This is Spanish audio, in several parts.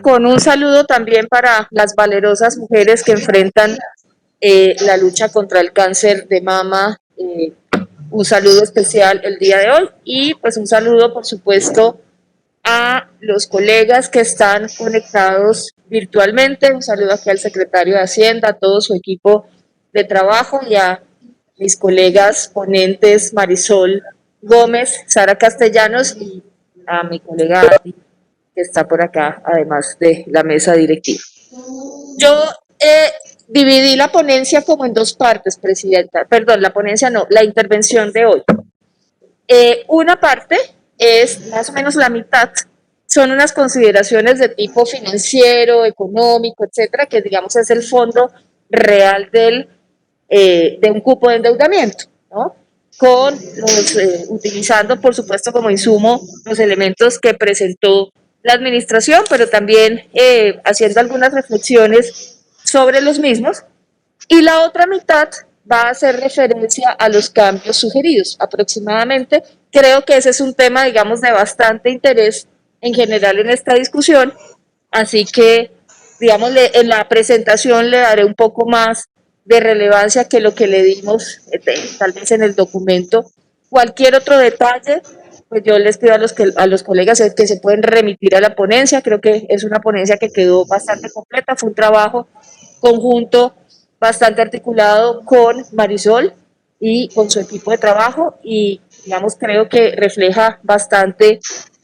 con un saludo también para las valerosas mujeres que enfrentan la lucha contra el cáncer de mama. Un saludo especial el día de hoy y pues un saludo, por supuesto, a los colegas que están conectados virtualmente. Un saludo aquí al secretario de Hacienda, a todo su equipo de trabajo y a mis colegas ponentes Marisol Gómez, Sara Castellanos y a mi colega que está por acá, además de la mesa directiva. Yo dividí la ponencia como en dos partes, Presidenta. Perdón, la ponencia no, la intervención de hoy. Una parte es más o menos la mitad, son unas consideraciones de tipo financiero, económico, etcétera, que digamos es el fondo real de un cupo de endeudamiento, ¿no? Utilizando, por supuesto, como insumo los elementos que presentó la administración, pero también haciendo algunas reflexiones sobre los mismos. Y la otra mitad va a hacer referencia a los cambios sugeridos aproximadamente. Creo que ese es un tema, digamos, de bastante interés en general en esta discusión, así que, digamos, en la presentación le daré un poco más de relevancia que lo que le dimos tal vez en el documento. Cualquier otro detalle, pues yo les pido a los colegas que se pueden remitir a la ponencia. Creo que es una ponencia que quedó bastante completa, fue un trabajo conjunto bastante articulado con Marisol y con su equipo de trabajo y, digamos, creo que refleja bastante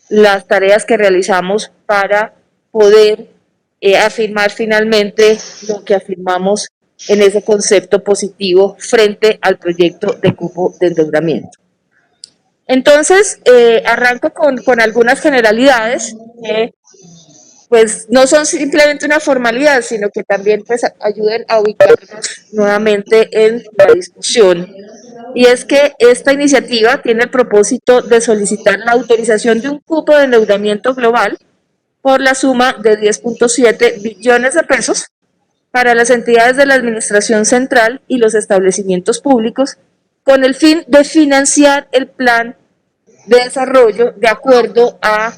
las tareas que realizamos para poder afirmar finalmente lo que afirmamos en ese concepto positivo frente al proyecto de cupo de endeudamiento. Entonces, arranco con algunas generalidades que pues no son simplemente una formalidad, sino que también pues ayuden a ubicarnos nuevamente en la discusión. Y es que esta iniciativa tiene el propósito de solicitar la autorización de un cupo de endeudamiento global por la suma de 10.7 billones de pesos para las entidades de la Administración Central y los establecimientos públicos con el fin de financiar el plan de desarrollo de acuerdo a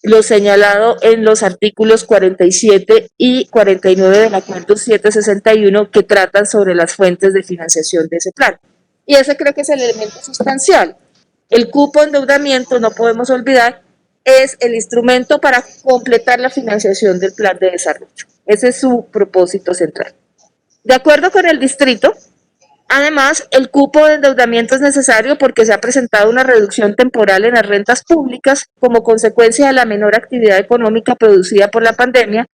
lo señalado en los artículos 47 y 49 del Acuerdo 761 que tratan sobre las fuentes de financiación de ese plan. Y ese creo que es el elemento sustancial. El cupo de endeudamiento, no podemos olvidar, es el instrumento para completar la financiación del plan de desarrollo. Ese es su propósito central. De acuerdo con el distrito, además, el cupo de endeudamiento es necesario porque se ha presentado una reducción temporal en las rentas públicas como consecuencia de la menor actividad económica producida por la pandemia,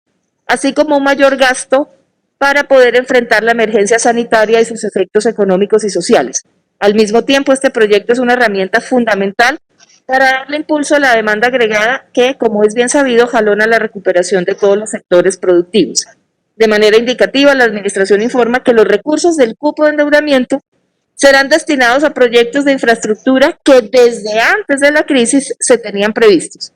así como un mayor gasto para poder enfrentar la emergencia sanitaria y sus efectos económicos y sociales. Al mismo tiempo, este proyecto es una herramienta fundamental para darle impulso a la demanda agregada que, como es bien sabido, jalona la recuperación de todos los sectores productivos. De manera indicativa, la Administración informa que los recursos del cupo de endeudamiento serán destinados a proyectos de infraestructura que desde antes de la crisis se tenían previstos,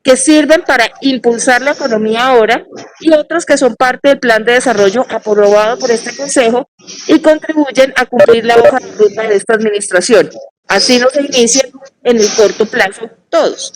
que sirven para impulsar la economía ahora y otros que son parte del plan de desarrollo aprobado por este Consejo y contribuyen a cumplir la hoja de ruta de esta Administración. Así no se inician en el corto plazo todos.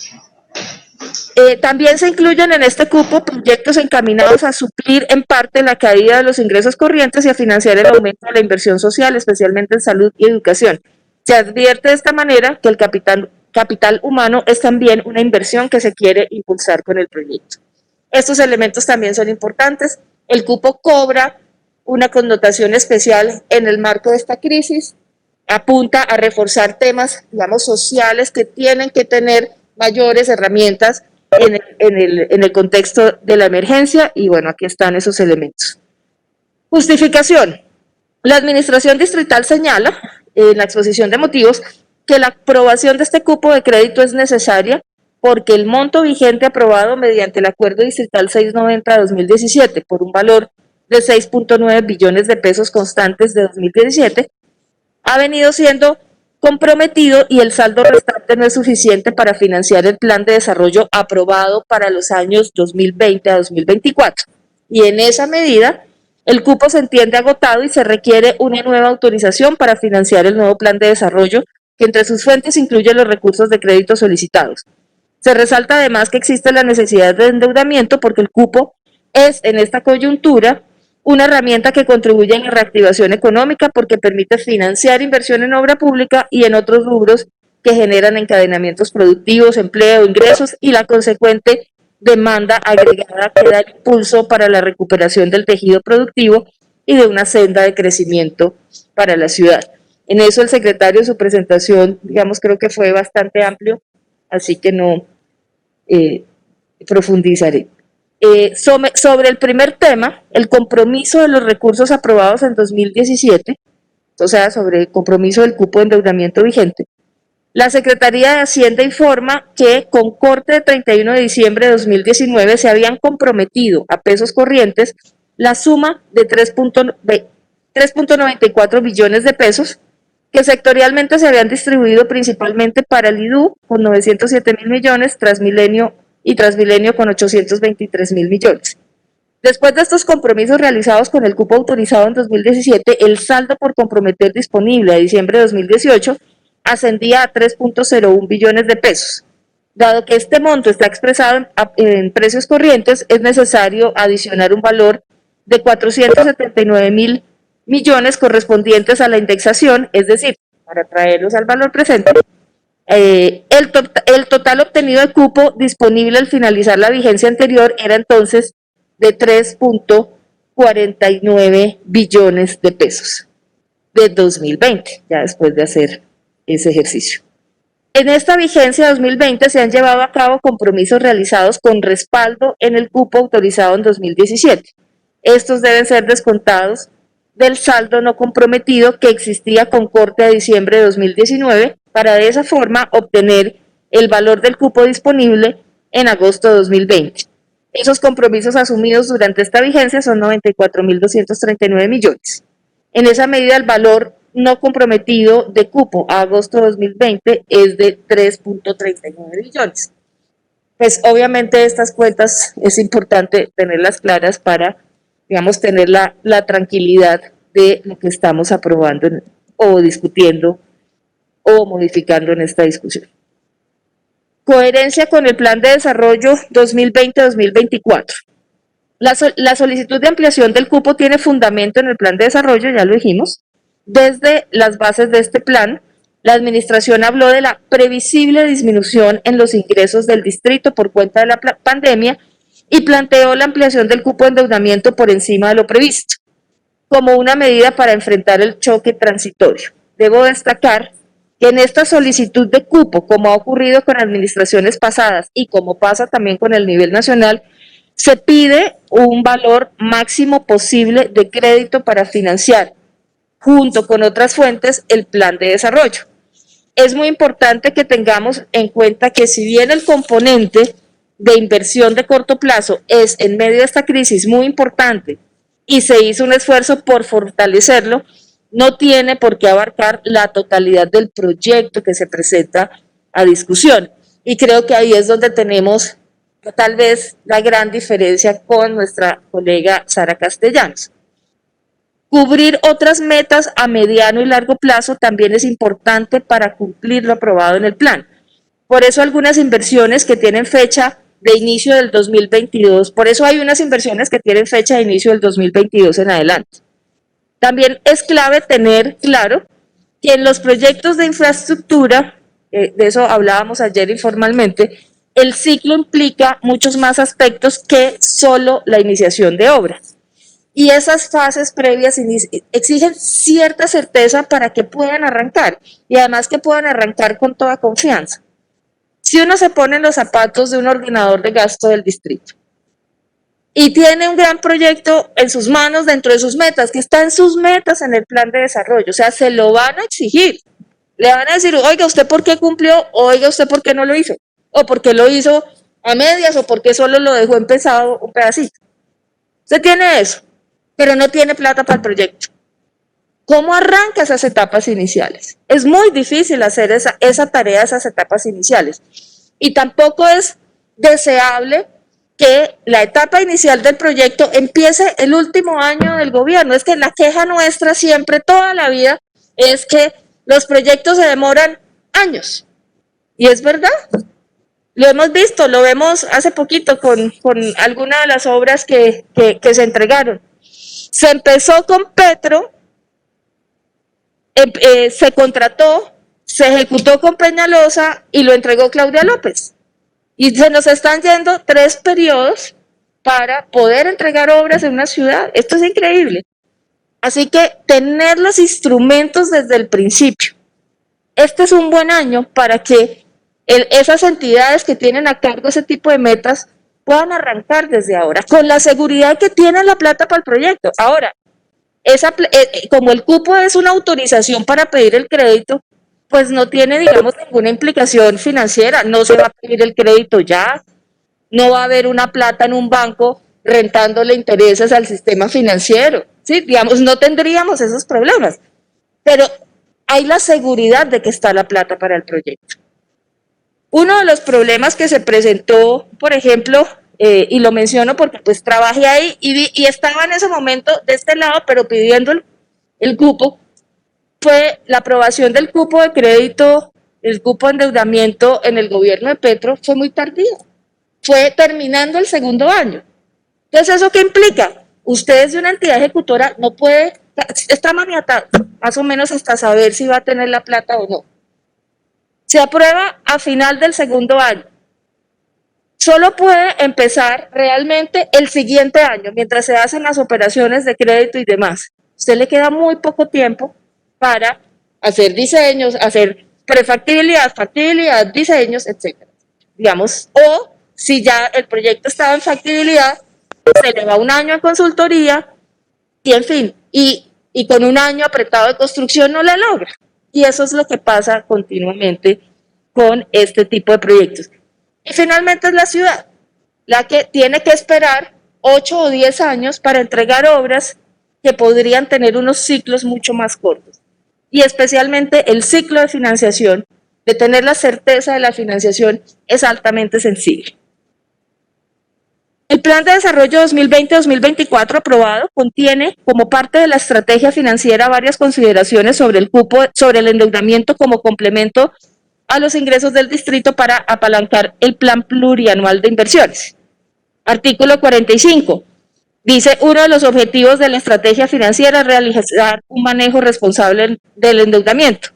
También se incluyen en este cupo proyectos encaminados a suplir en parte la caída de los ingresos corrientes y a financiar el aumento de la inversión social, especialmente en salud y educación. Se advierte de esta manera que el capital humano es también una inversión que se quiere impulsar con el proyecto. Estos elementos también son importantes. El cupo cobra una connotación especial en el marco de esta crisis, apunta a reforzar temas, digamos, sociales que tienen que tener mayores herramientas en el contexto de la emergencia y bueno, aquí están esos elementos. Justificación. La Administración Distrital señala en la exposición de motivos que la aprobación de este cupo de crédito es necesaria porque el monto vigente aprobado mediante el Acuerdo Distrital 690 de 2017 por un valor de 6.9 billones de pesos constantes de 2017 ha venido siendo comprometido y el saldo restante no es suficiente para financiar el plan de desarrollo aprobado para los años 2020 a 2024. Y en esa medida, el cupo se entiende agotado y se requiere una nueva autorización para financiar el nuevo plan de desarrollo, que entre sus fuentes incluye los recursos de crédito solicitados. Se resalta además que existe la necesidad de endeudamiento porque el cupo es en esta coyuntura una herramienta que contribuye a la reactivación económica porque permite financiar inversión en obra pública y en otros rubros que generan encadenamientos productivos, empleo, ingresos y la consecuente demanda agregada que da impulso para la recuperación del tejido productivo y de una senda de crecimiento para la ciudad. En eso el secretario, su presentación, digamos, creo que fue bastante amplio, así que no profundizaré. Sobre el primer tema, el compromiso de los recursos aprobados en 2017, o sea, sobre el compromiso del cupo de endeudamiento vigente, la Secretaría de Hacienda informa que con corte de 31 de diciembre de 2019 se habían comprometido a pesos corrientes la suma de 3.94 billones de pesos que sectorialmente se habían distribuido principalmente para el IDU con 907.000 millones, Transmilenio con 823.000 millones. Después de estos compromisos realizados con el cupo autorizado en 2017, el saldo por comprometer disponible a diciembre de 2018 ascendía a 3.01 billones de pesos. Dado que este monto está expresado en precios corrientes, es necesario adicionar un valor de 479.000 millones correspondientes a la indexación, es decir, para traerlos al valor presente, el total obtenido de cupo disponible al finalizar la vigencia anterior era entonces de 3.49 billones de pesos de 2020, ya después de hacer ese ejercicio. En esta vigencia 2020 se han llevado a cabo compromisos realizados con respaldo en el cupo autorizado en 2017. Estos deben ser descontados del saldo no comprometido que existía con corte a diciembre de 2019 para de esa forma obtener el valor del cupo disponible en agosto de 2020. Esos compromisos asumidos durante esta vigencia son 94.239 millones. En esa medida el valor no comprometido de cupo a agosto de 2020 es de 3.39 billones. Pues obviamente estas cuentas es importante tenerlas claras para, digamos, tener la tranquilidad de lo que estamos aprobando o discutiendo o modificando en esta discusión. Coherencia con el Plan de Desarrollo 2020-2024. La solicitud de ampliación del cupo tiene fundamento en el Plan de Desarrollo, ya lo dijimos. Desde las bases de este plan, la administración habló de la previsible disminución en los ingresos del distrito por cuenta de la pandemia y planteó la ampliación del cupo de endeudamiento por encima de lo previsto, como una medida para enfrentar el choque transitorio. Debo destacar que en esta solicitud de cupo, como ha ocurrido con administraciones pasadas y como pasa también con el nivel nacional, se pide un valor máximo posible de crédito para financiar, junto con otras fuentes, el plan de desarrollo. Es muy importante que tengamos en cuenta que si bien el componente de inversión de corto plazo es en medio de esta crisis muy importante y se hizo un esfuerzo por fortalecerlo, no tiene por qué abarcar la totalidad del proyecto que se presenta a discusión. Y creo que ahí es donde tenemos tal vez la gran diferencia con nuestra colega Sara Castellanos. Cubrir otras metas a mediano y largo plazo también es importante para cumplir lo aprobado en el plan. Por eso algunas inversiones que tienen fecha de inicio del 2022, por eso hay unas inversiones que tienen fecha de inicio del 2022 en adelante. También es clave tener claro que en los proyectos de infraestructura, de eso hablábamos ayer informalmente, el ciclo implica muchos más aspectos que solo la iniciación de obras. Y esas fases previas exigen cierta certeza para que puedan arrancar y además que puedan arrancar con toda confianza. Si uno se pone en los zapatos de un ordenador de gasto del distrito y tiene un gran proyecto en sus manos dentro de sus metas, que está en sus metas en el plan de desarrollo, o sea, se lo van a exigir. Le van a decir, oiga, ¿usted por qué cumplió? Oiga, ¿usted por qué no lo hizo? O por qué lo hizo a medias o por qué solo lo dejó empezado un pedacito. Usted tiene eso, pero no tiene plata para el proyecto. ¿Cómo arranca esas etapas iniciales? Es muy difícil hacer esa tarea, esas etapas iniciales. Y tampoco es deseable que la etapa inicial del proyecto empiece el último año del gobierno. Es que la queja nuestra siempre, toda la vida, es que los proyectos se demoran años. Y es verdad. Lo hemos visto, lo vemos hace poquito con algunas de las obras que se entregaron. Se empezó con Petro, se contrató, se ejecutó con Peñalosa y lo entregó Claudia López. Y se nos están yendo 3 periodos para poder entregar obras en una ciudad. Esto es increíble. Así que tener los instrumentos desde el principio. Este es un buen año para que esas entidades que tienen a cargo ese tipo de metas puedan arrancar desde ahora, con la seguridad que tienen la plata para el proyecto. Ahora, como el cupo es una autorización para pedir el crédito, pues no tiene, digamos, ninguna implicación financiera, no se va a pedir el crédito ya, no va a haber una plata en un banco rentándole intereses al sistema financiero, ¿sí? Digamos, no tendríamos esos problemas, pero hay la seguridad de que está la plata para el proyecto. Uno de los problemas que se presentó, por ejemplo, y lo menciono porque pues trabajé ahí y estaba en ese momento de este lado, pero pidiendo el cupo, fue la aprobación del cupo de crédito, el cupo de endeudamiento en el gobierno de Petro fue muy tardía, fue terminando el segundo año. Entonces, ¿eso qué implica? Usted de una entidad ejecutora no puede, está maniatado, más o menos hasta saber si va a tener la plata o no. Se aprueba a final del segundo año. Solo puede empezar realmente el siguiente año, mientras se hacen las operaciones de crédito y demás. A usted le queda muy poco tiempo para hacer diseños, hacer prefactibilidad, factibilidad, diseños, etc. Digamos, o si ya el proyecto estaba en factibilidad, se le va un año a consultoría y en fin, y con un año apretado de construcción no la logra. Y eso es lo que pasa continuamente con este tipo de proyectos. Y finalmente es la ciudad, la que tiene que esperar 8 o 10 años para entregar obras que podrían tener unos ciclos mucho más cortos. Y especialmente el ciclo de financiación, de tener la certeza de la financiación, es altamente sensible. El Plan de Desarrollo 2020-2024 aprobado contiene, como parte de la estrategia financiera, varias consideraciones sobre el cupo, sobre el endeudamiento como complemento a los ingresos del distrito para apalancar el Plan Plurianual de Inversiones. Artículo 45. Dice, uno de los objetivos de la estrategia financiera es realizar un manejo responsable del endeudamiento.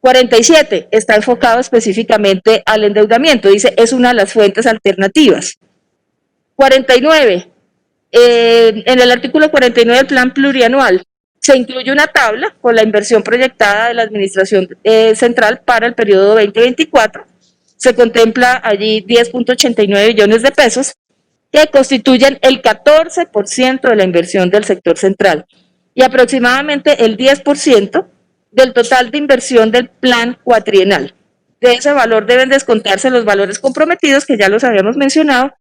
47. Está enfocado específicamente al endeudamiento. Dice, es una de las fuentes alternativas. 49. En el artículo 49 del Plan Plurianual se incluye una tabla con la inversión proyectada de la Administración Central para el periodo 2024. Se contempla allí 10.89 billones de pesos que constituyen el 14% de la inversión del sector central y aproximadamente el 10% del total de inversión del plan cuatrienal. De ese valor deben descontarse los valores comprometidos, que ya los habíamos mencionado,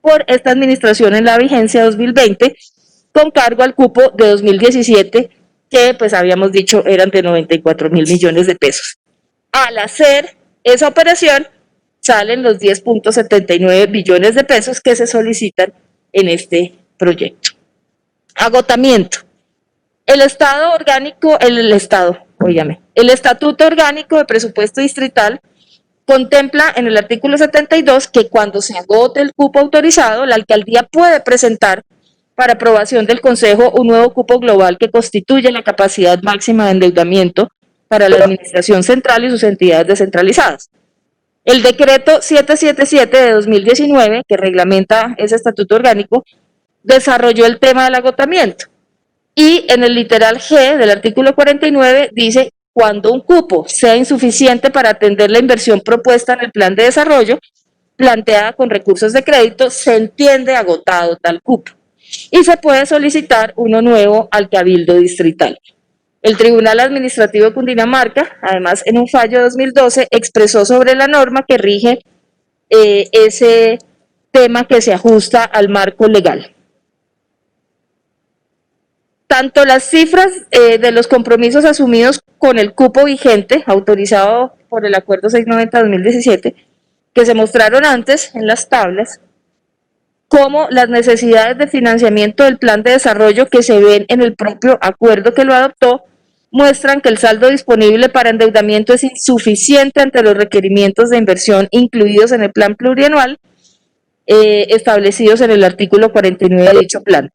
por esta administración en la vigencia 2020, con cargo al cupo de 2017, que pues habíamos dicho eran de 94.000 millones de pesos. Al hacer esa operación, salen los 10.79 billones de pesos que se solicitan en este proyecto. Agotamiento. El Estatuto Orgánico de Presupuesto Distrital contempla en el artículo 72 que cuando se agote el cupo autorizado, la alcaldía puede presentar para aprobación del Consejo un nuevo cupo global que constituye la capacidad máxima de endeudamiento para la administración central y sus entidades descentralizadas. El decreto 777 de 2019, que reglamenta ese estatuto orgánico, desarrolló el tema del agotamiento. Y en el literal G del artículo 49 dice, cuando un cupo sea insuficiente para atender la inversión propuesta en el plan de desarrollo, planteada con recursos de crédito, se entiende agotado tal cupo. Y se puede solicitar uno nuevo al Cabildo Distrital. El Tribunal Administrativo de Cundinamarca, además, en un fallo de 2012, expresó sobre la norma que rige ese tema que se ajusta al marco legal. Tanto las cifras de los compromisos asumidos con el cupo vigente, autorizado por el Acuerdo 690-2017, que se mostraron antes en las tablas, como las necesidades de financiamiento del plan de desarrollo que se ven en el propio acuerdo que lo adoptó, muestran que el saldo disponible para endeudamiento es insuficiente ante los requerimientos de inversión incluidos en el plan plurianual establecidos en el artículo 49 de dicho plan.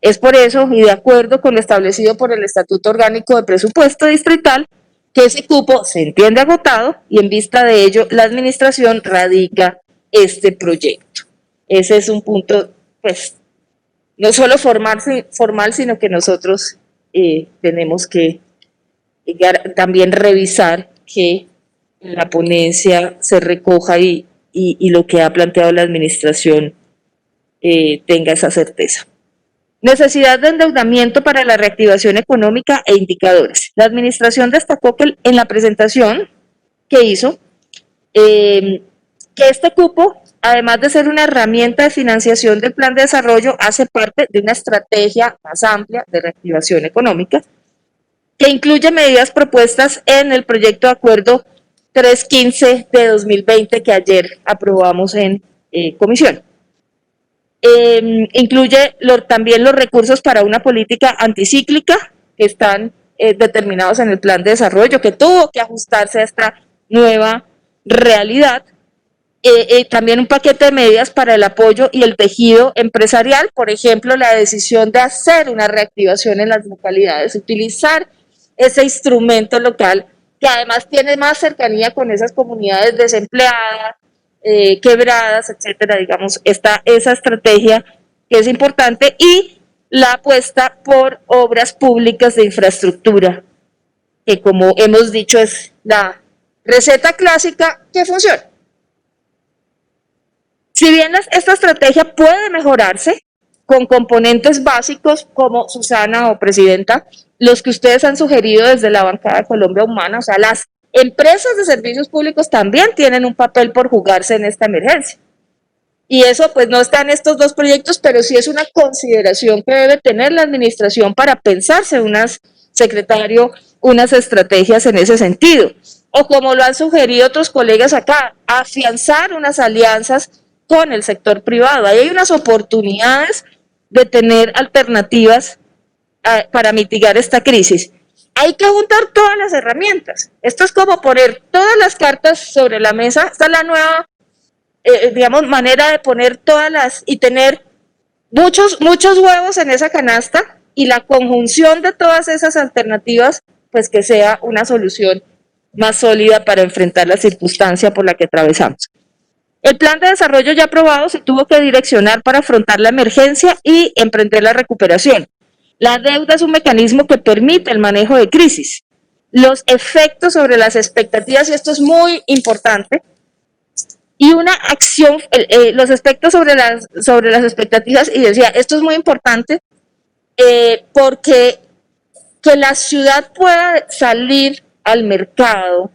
Es por eso, y de acuerdo con lo establecido por el Estatuto Orgánico de Presupuesto Distrital, que ese cupo se entiende agotado y en vista de ello la Administración radica este proyecto. Ese es un punto, pues, no solo formal, sino que nosotros tenemos que también revisar que en la ponencia se recoja y lo que ha planteado la Administración tenga esa certeza. Necesidad de endeudamiento para la reactivación económica e indicadores. La Administración destacó que en la presentación que hizo, que este cupo, además de ser una herramienta de financiación del plan de desarrollo, hace parte de una estrategia más amplia de reactivación económica, que incluye medidas propuestas en el proyecto de acuerdo 315 de 2020 que ayer aprobamos en comisión. Incluye también los recursos para una política anticíclica que están determinados en el plan de desarrollo, que tuvo que ajustarse a esta nueva realidad. También un paquete de medidas para el apoyo y el tejido empresarial, por ejemplo, la decisión de hacer una reactivación en las localidades, utilizar ese instrumento local que además tiene más cercanía con esas comunidades desempleadas, quebradas, etcétera, digamos, esa estrategia que es importante, y la apuesta por obras públicas de infraestructura, que como hemos dicho es la receta clásica que funciona. Si bien esta estrategia puede mejorarse con componentes básicos como, Susana o Presidenta, los que ustedes han sugerido desde la bancada de Colombia Humana, o sea, las empresas de servicios públicos también tienen un papel por jugarse en esta emergencia. Y eso pues no está en estos dos proyectos, pero sí es una consideración que debe tener la Administración para pensarse, secretario, unas estrategias en ese sentido. O como lo han sugerido otros colegas acá, afianzar unas alianzas con el sector privado. Ahí hay unas oportunidades de tener alternativas para mitigar esta crisis. Hay que juntar todas las herramientas. Esto es como poner todas las cartas sobre la mesa. Esta es la nueva, digamos, manera de poner todas las y tener muchos huevos en esa canasta, y la conjunción de todas esas alternativas, pues que sea una solución más sólida para enfrentar la circunstancia por la que atravesamos. El plan de desarrollo ya aprobado se tuvo que direccionar para afrontar la emergencia y emprender la recuperación. La deuda es un mecanismo que permite el manejo de crisis. Los efectos sobre las expectativas, y esto es muy importante, y una acción, los efectos sobre las expectativas, y decía, esto es muy importante porque que la ciudad pueda salir al mercado,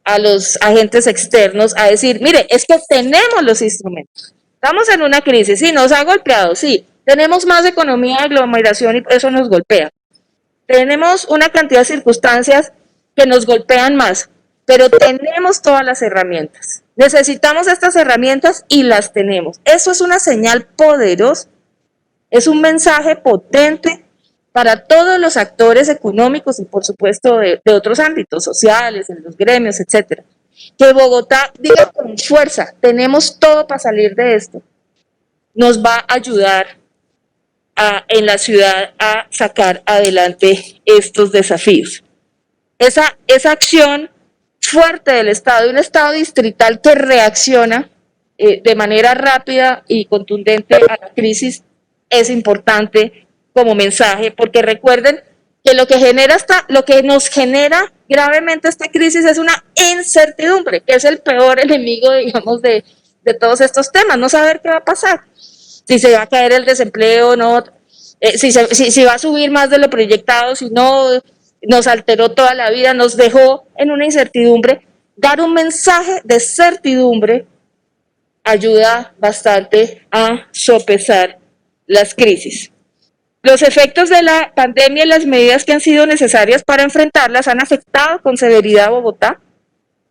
a los agentes externos, a decir, mire, es que tenemos los instrumentos, estamos en una crisis, sí, nos ha golpeado, sí, tenemos más economía de aglomeración y eso nos golpea, tenemos una cantidad de circunstancias que nos golpean más, pero tenemos todas las herramientas, necesitamos estas herramientas y las tenemos. Eso es una señal poderosa, es un mensaje potente para todos los actores económicos y por supuesto de otros ámbitos sociales, en los gremios, etcétera. Que Bogotá diga con fuerza, tenemos todo para salir de esto, nos va a ayudar en la ciudad a sacar adelante estos desafíos. Esa acción fuerte del Estado, un Estado distrital que reacciona de manera rápida y contundente a la crisis, es importante como mensaje, porque recuerden que lo que nos genera gravemente esta crisis es una incertidumbre, que es el peor enemigo, digamos, de todos estos temas, no saber qué va a pasar, si se va a caer el desempleo o no, si va a subir más de lo proyectado, si no, nos alteró toda la vida, nos dejó en una incertidumbre. Dar un mensaje de certidumbre ayuda bastante a sopesar las crisis. Los efectos de la pandemia y las medidas que han sido necesarias para enfrentarlas han afectado con severidad a Bogotá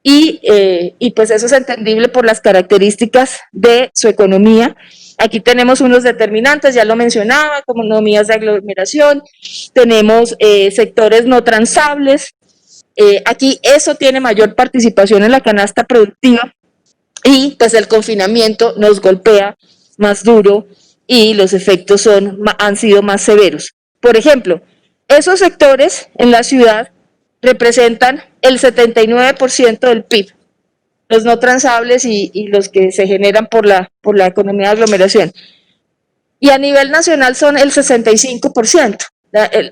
y pues eso es entendible por las características de su economía. Aquí tenemos unos determinantes, ya lo mencionaba, economías de aglomeración, tenemos sectores no transables. Aquí eso tiene mayor participación en la canasta productiva y pues el confinamiento nos golpea más duro y los efectos han sido más severos. Por ejemplo, esos sectores en la ciudad representan el 79% del PIB, los no transables y los que se generan por la economía de aglomeración. Y a nivel nacional son el 65%.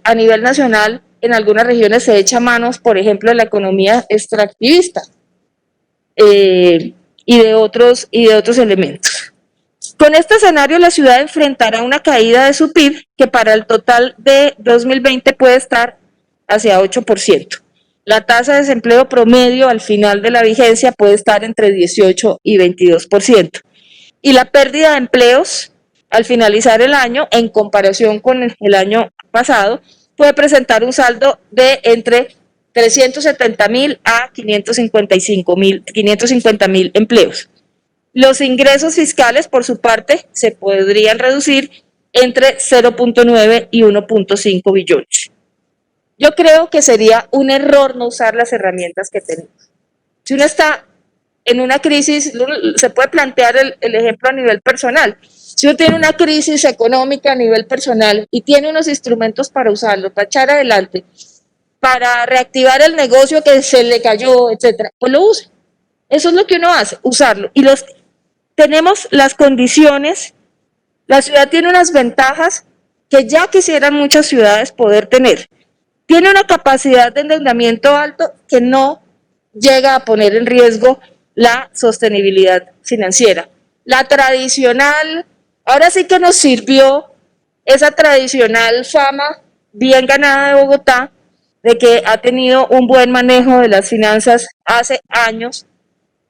A nivel nacional, en algunas regiones se echa manos, por ejemplo, de la economía extractivista y de otros elementos. Con este escenario, la ciudad enfrentará una caída de su PIB que para el total de 2020 puede estar hacia 8%. La tasa de desempleo promedio al final de la vigencia puede estar entre 18 y 22%. Y la pérdida de empleos al finalizar el año, en comparación con el año pasado, puede presentar un saldo de entre 370.000 a 550.000 empleos. Los ingresos fiscales, por su parte, se podrían reducir entre 0.9 y 1.5 billones. Yo creo que sería un error no usar las herramientas que tenemos. Si uno está en una crisis, se puede plantear el ejemplo a nivel personal. Si uno tiene una crisis económica a nivel personal y tiene unos instrumentos para usarlo, para echar adelante, para reactivar el negocio que se le cayó, etcétera, pues lo usa. Eso es lo que uno hace, usarlo. Y tenemos las condiciones, la ciudad tiene unas ventajas que ya quisieran muchas ciudades poder tener. Tiene una capacidad de endeudamiento alto que no llega a poner en riesgo la sostenibilidad financiera. La tradicional, ahora sí que nos sirvió esa tradicional fama bien ganada de Bogotá, de que ha tenido un buen manejo de las finanzas hace años.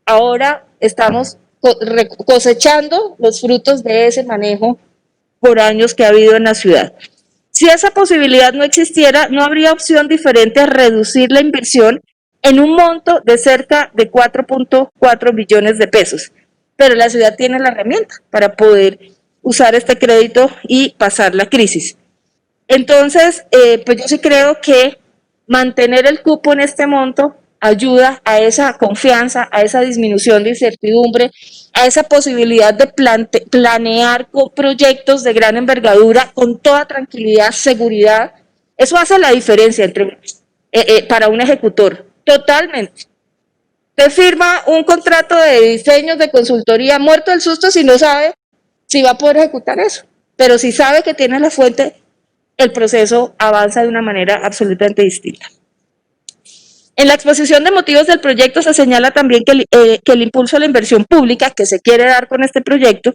Ahora estamos cosechando los frutos de ese manejo por años que ha habido en la ciudad. Si esa posibilidad no existiera, no habría opción diferente a reducir la inversión en un monto de cerca de 4.4 billones de pesos. Pero la ciudad tiene la herramienta para poder usar este crédito y pasar la crisis. Entonces, pues yo sí creo que mantener el cupo en este monto ayuda a esa confianza, a esa disminución de incertidumbre, a esa posibilidad de planear con proyectos de gran envergadura con toda tranquilidad, seguridad. Eso hace la diferencia para un ejecutor, totalmente. Usted firma un contrato de diseños de consultoría muerto del susto si no sabe si va a poder ejecutar eso, pero si sabe que tiene la fuente, el proceso avanza de una manera absolutamente distinta. En la exposición de motivos del proyecto se señala también que el impulso a la inversión pública que se quiere dar con este proyecto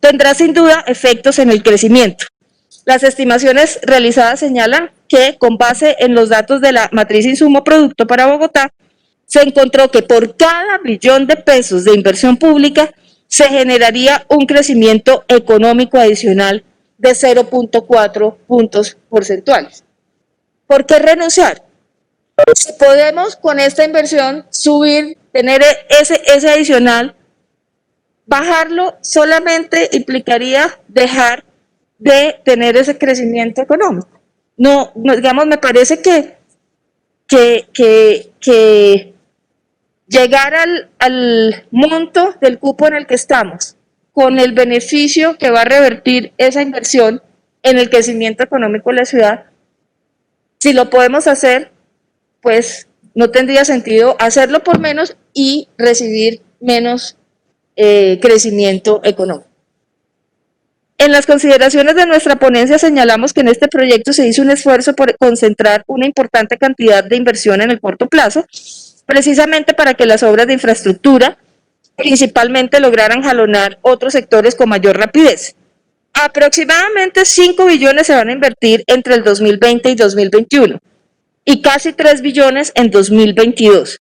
tendrá sin duda efectos en el crecimiento. Las estimaciones realizadas señalan que con base en los datos de la matriz insumo-producto para Bogotá, se encontró que por cada billón de pesos de inversión pública se generaría un crecimiento económico adicional de 0.4 puntos porcentuales. ¿Por qué renunciar? Si podemos con esta inversión subir, tener ese adicional, bajarlo solamente implicaría dejar de tener ese crecimiento económico. No digamos, me parece que llegar al monto del cupo en el que estamos, con el beneficio que va a revertir esa inversión en el crecimiento económico de la ciudad, si lo podemos hacer, pues no tendría sentido hacerlo por menos y recibir menos crecimiento económico. En las consideraciones de nuestra ponencia señalamos que en este proyecto se hizo un esfuerzo por concentrar una importante cantidad de inversión en el corto plazo, precisamente para que las obras de infraestructura principalmente lograran jalonar otros sectores con mayor rapidez. Aproximadamente 5 billones se van a invertir entre el 2020 y 2021 y casi 3 billones en 2022.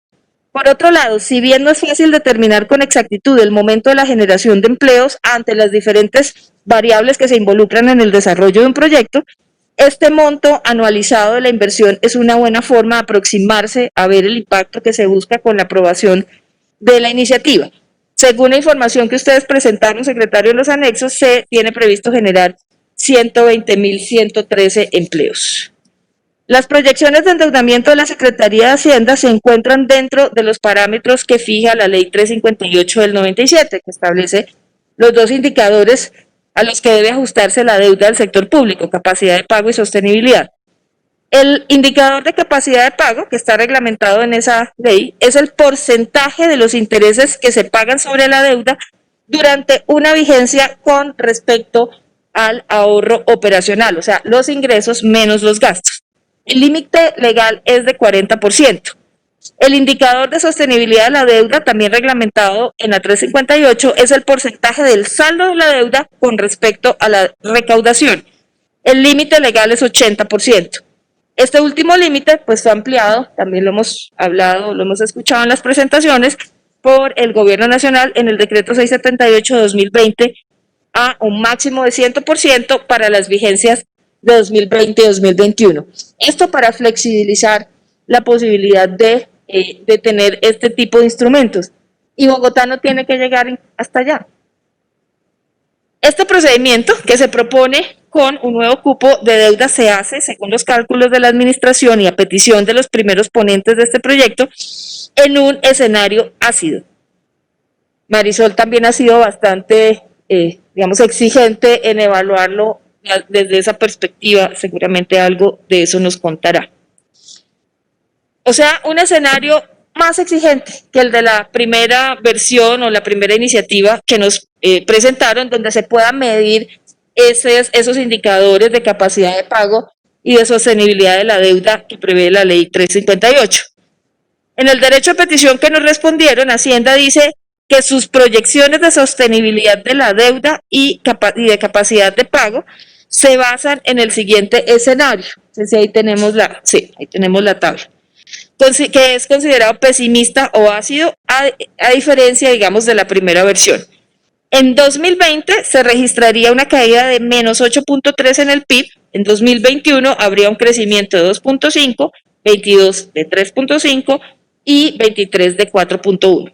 Por otro lado, si bien no es fácil determinar con exactitud el momento de la generación de empleos ante las diferentes variables que se involucran en el desarrollo de un proyecto, este monto anualizado de la inversión es una buena forma de aproximarse a ver el impacto que se busca con la aprobación de la iniciativa. Según la información que ustedes presentaron, secretario, en los anexos, se tiene previsto generar 120.113 empleos. Las proyecciones de endeudamiento de la Secretaría de Hacienda se encuentran dentro de los parámetros que fija la Ley 358 del 97, que establece los dos indicadores a los que debe ajustarse la deuda del sector público, capacidad de pago y sostenibilidad. El indicador de capacidad de pago, que está reglamentado en esa ley, es el porcentaje de los intereses que se pagan sobre la deuda durante una vigencia con respecto al ahorro operacional, o sea, los ingresos menos los gastos. El límite legal es de 40%. El indicador de sostenibilidad de la deuda, también reglamentado en la 358, es el porcentaje del saldo de la deuda con respecto a la recaudación. El límite legal es 80%. Este último límite pues fue ampliado, también lo hemos hablado, lo hemos escuchado en las presentaciones, por el Gobierno Nacional en el decreto 678 de 2020 a un máximo de 100% para las vigencias de 2020 y 2021. Esto para flexibilizar la posibilidad de tener este tipo de instrumentos. Y Bogotá no tiene que llegar hasta allá. Este procedimiento que se propone con un nuevo cupo de deuda se hace, según los cálculos de la administración y a petición de los primeros ponentes de este proyecto, en un escenario ácido. Marisol también ha sido bastante, exigente en evaluarlo desde esa perspectiva, seguramente algo de eso nos contará. O sea, un escenario más exigente que el de la primera versión o la primera iniciativa que nos presentaron, donde se puedan medir esos indicadores de capacidad de pago y de sostenibilidad de la deuda que prevé la ley 358. En el derecho a petición que nos respondieron, Hacienda dice que sus proyecciones de sostenibilidad de la deuda y de capacidad de pago se basan en el siguiente escenario. Entonces, ahí tenemos la tabla, que es considerado pesimista o ácido, a diferencia, digamos, de la primera versión. En 2020 se registraría una caída de menos 8.3 en el PIB, en 2021 habría un crecimiento de 2.5, 22 de 3.5 y 23 de 4.1.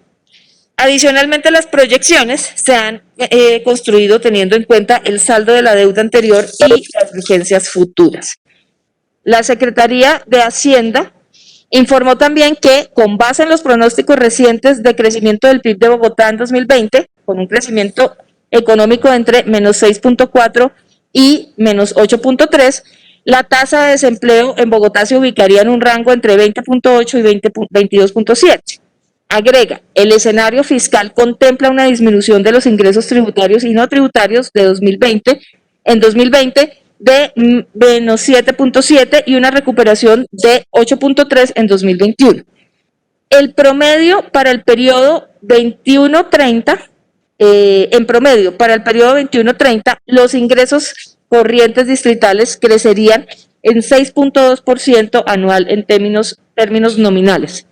Adicionalmente, las proyecciones se han construido teniendo en cuenta el saldo de la deuda anterior y las vigencias futuras. La Secretaría de Hacienda informó también que, con base en los pronósticos recientes de crecimiento del PIB de Bogotá en 2020, con un crecimiento económico entre menos 6.4 y menos 8.3, la tasa de desempleo en Bogotá se ubicaría en un rango entre 20.8 y 22.7. Agrega, el escenario fiscal contempla una disminución de los ingresos tributarios y no tributarios de 2020 de menos 7.7 y una recuperación de 8.3 en 2021. El promedio para el periodo 21-30, los ingresos corrientes distritales crecerían en 6.2% anual en términos nominales.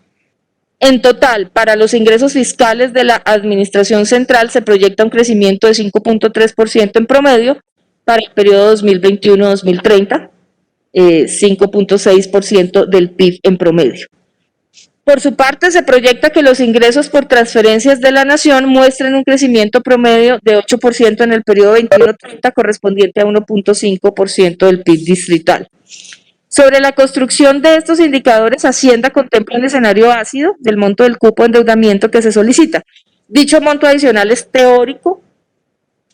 En total, para los ingresos fiscales de la Administración Central se proyecta un crecimiento de 5.3% en promedio para el periodo 2021-2030, 5.6% del PIB en promedio. Por su parte, se proyecta que los ingresos por transferencias de la Nación muestren un crecimiento promedio de 8% en el periodo 21-30, correspondiente a 1.5% del PIB distrital. Sobre la construcción de estos indicadores, Hacienda contempla un escenario ácido del monto del cupo de endeudamiento que se solicita. Dicho monto adicional es teórico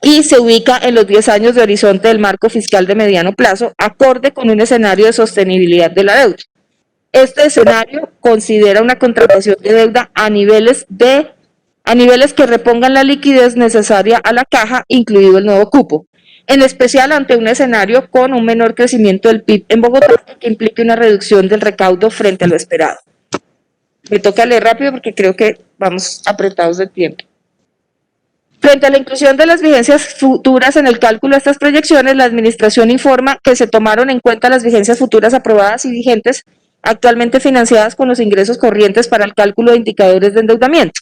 y se ubica en los 10 años de horizonte del marco fiscal de mediano plazo, acorde con un escenario de sostenibilidad de la deuda. Este escenario considera una contratación de deuda a niveles que repongan la liquidez necesaria a la caja, incluido el nuevo cupo, en especial ante un escenario con un menor crecimiento del PIB en Bogotá que implique una reducción del recaudo frente a lo esperado. Me toca leer rápido porque creo que vamos apretados de tiempo. Frente a la inclusión de las vigencias futuras en el cálculo de estas proyecciones, la Administración informa que se tomaron en cuenta las vigencias futuras aprobadas y vigentes actualmente financiadas con los ingresos corrientes para el cálculo de indicadores de endeudamiento.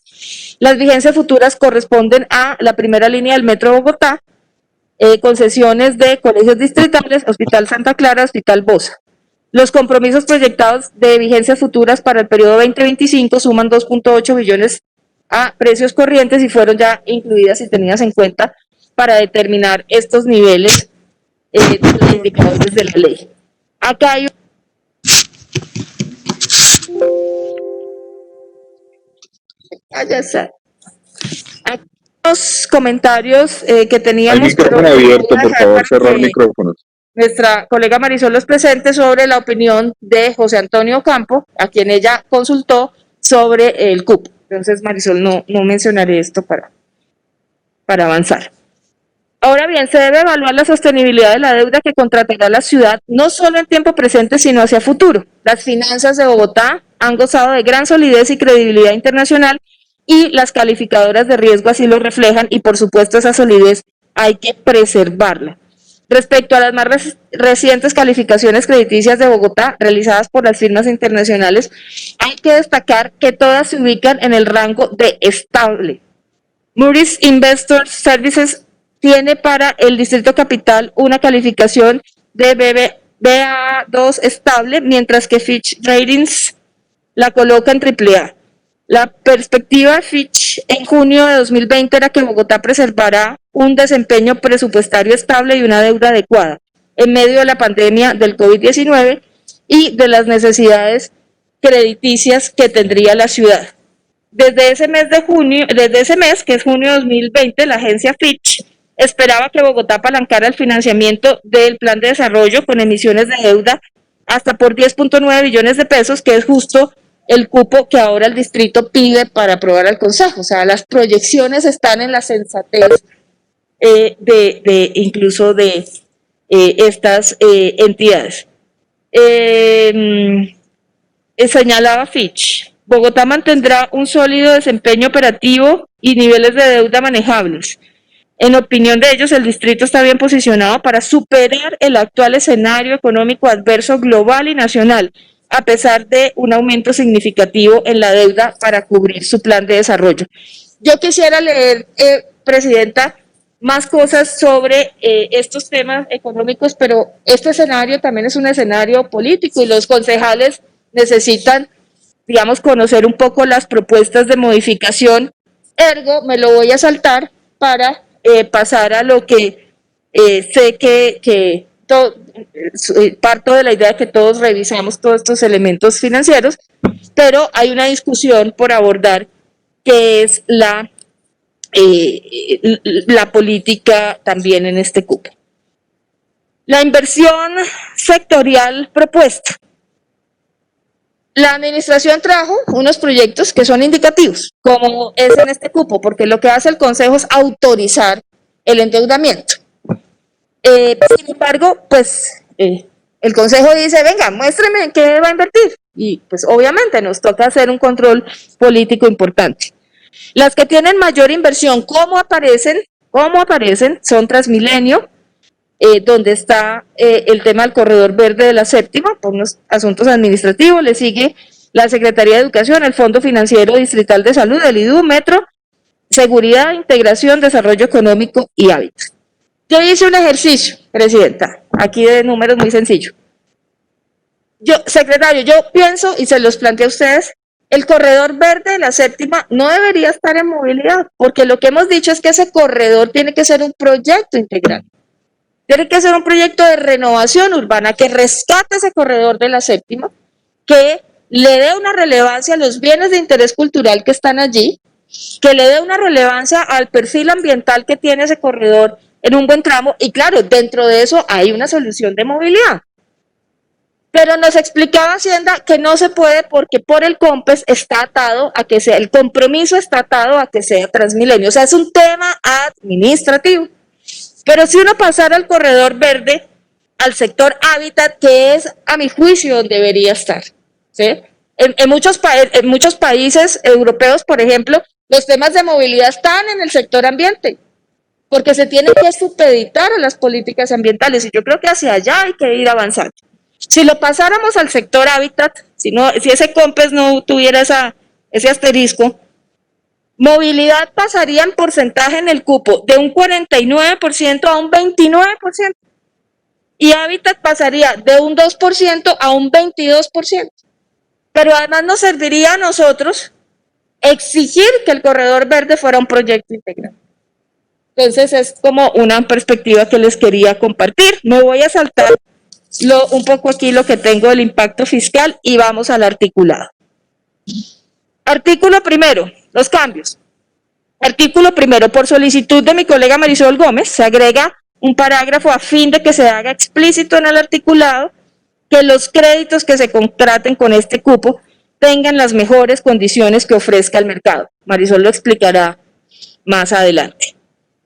Las vigencias futuras corresponden a la primera línea del Metro de Bogotá, concesiones de colegios distritales, Hospital Santa Clara, Hospital Bosa. Los compromisos proyectados de vigencias futuras para el periodo 2025 suman 2.8 billones a precios corrientes y fueron ya incluidas y tenidas en cuenta para determinar estos niveles de los indicadores de la ley. Acá hay ya está. Aquí los comentarios que teníamos. Hay micrófono abierto, por favor, cerrar micrófonos. Nuestra colega Marisol los presente sobre la opinión de José Antonio Campo, a quien ella consultó sobre el cupo. Entonces, Marisol, no mencionaré esto para avanzar. Ahora bien, se debe evaluar la sostenibilidad de la deuda que contratará la ciudad, no solo en tiempo presente, sino hacia futuro. Las finanzas de Bogotá han gozado de gran solidez y credibilidad internacional y las calificadoras de riesgo así lo reflejan y, por supuesto, esa solidez hay que preservarla. Respecto a las más recientes calificaciones crediticias de Bogotá realizadas por las firmas internacionales, hay que destacar que todas se ubican en el rango de estable. Moody's Investor Services tiene para el Distrito Capital una calificación de Ba2 estable, mientras que Fitch Ratings la coloca en AAA. La perspectiva de Fitch en junio de 2020 era que Bogotá preservará un desempeño presupuestario estable y una deuda adecuada en medio de la pandemia del COVID-19 y de las necesidades crediticias que tendría la ciudad. Desde ese mes, que es junio de 2020, la agencia Fitch esperaba que Bogotá apalancara el financiamiento del plan de desarrollo con emisiones de deuda hasta por 10.9 billones de pesos, que es justo el cupo que ahora el distrito pide para aprobar al Consejo. O sea, las proyecciones están en la sensatez incluso de estas entidades. Señalaba Fitch, Bogotá mantendrá un sólido desempeño operativo y niveles de deuda manejables. En opinión de ellos, el distrito está bien posicionado para superar el actual escenario económico adverso global y nacional, a pesar de un aumento significativo en la deuda para cubrir su plan de desarrollo. Yo quisiera leer, Presidenta, más cosas sobre estos temas económicos, pero este escenario también es un escenario político y los concejales necesitan, digamos, conocer un poco las propuestas de modificación. Ergo, me lo voy a saltar para pasar a lo que sé que parto de la idea de que todos revisamos todos estos elementos financieros, pero hay una discusión por abordar que es la política también en este cupo. La inversión sectorial propuesta. La administración trajo unos proyectos que son indicativos, como es en este cupo, porque lo que hace el Consejo es autorizar el endeudamiento. Sin embargo, pues el Consejo dice, venga, muéstreme en qué va a invertir. Y pues obviamente nos toca hacer un control político importante. Las que tienen mayor inversión, ¿cómo aparecen? Son Transmilenio, donde está el tema del corredor verde de la séptima, por unos asuntos administrativos, le sigue la Secretaría de Educación, el Fondo Financiero Distrital de Salud, el IDU, Metro, Seguridad, Integración, Desarrollo Económico y Hábitat. Yo hice un ejercicio, Presidenta, aquí de números muy sencillo. Secretario, yo pienso, y se los planteo a ustedes, el corredor verde de la séptima no debería estar en movilidad, porque lo que hemos dicho es que ese corredor tiene que ser un proyecto integral. Tiene que ser un proyecto de renovación urbana que rescate ese corredor de la séptima, que le dé una relevancia a los bienes de interés cultural que están allí, que le dé una relevancia al perfil ambiental que tiene ese corredor en un buen tramo, y claro, dentro de eso hay una solución de movilidad. Pero nos explicaba Hacienda que no se puede porque por el COMPES está atado a que sea, el compromiso está atado a que sea Transmilenio, o sea, es un tema administrativo. Pero si uno pasara al corredor verde, al sector hábitat, que es, a mi juicio, donde debería estar, ¿sí? En muchos países europeos, por ejemplo, los temas de movilidad están en el sector ambiente, porque se tiene que supeditar a las políticas ambientales, y yo creo que hacia allá hay que ir avanzando. Si lo pasáramos al sector hábitat, si ese COMPES no tuviera ese asterisco, movilidad pasaría en porcentaje en el cupo de un 49% a un 29%. Y hábitat pasaría de un 2% a un 22%. Pero además nos serviría a nosotros exigir que el corredor verde fuera un proyecto integral. Entonces es como una perspectiva que les quería compartir. Me voy a saltar un poco aquí lo que tengo del impacto fiscal y vamos al articulado. Artículo primero, los cambios. Artículo primero, por solicitud de mi colega Marisol Gómez, se agrega un parágrafo a fin de que se haga explícito en el articulado que los créditos que se contraten con este cupo tengan las mejores condiciones que ofrezca el mercado. Marisol lo explicará más adelante.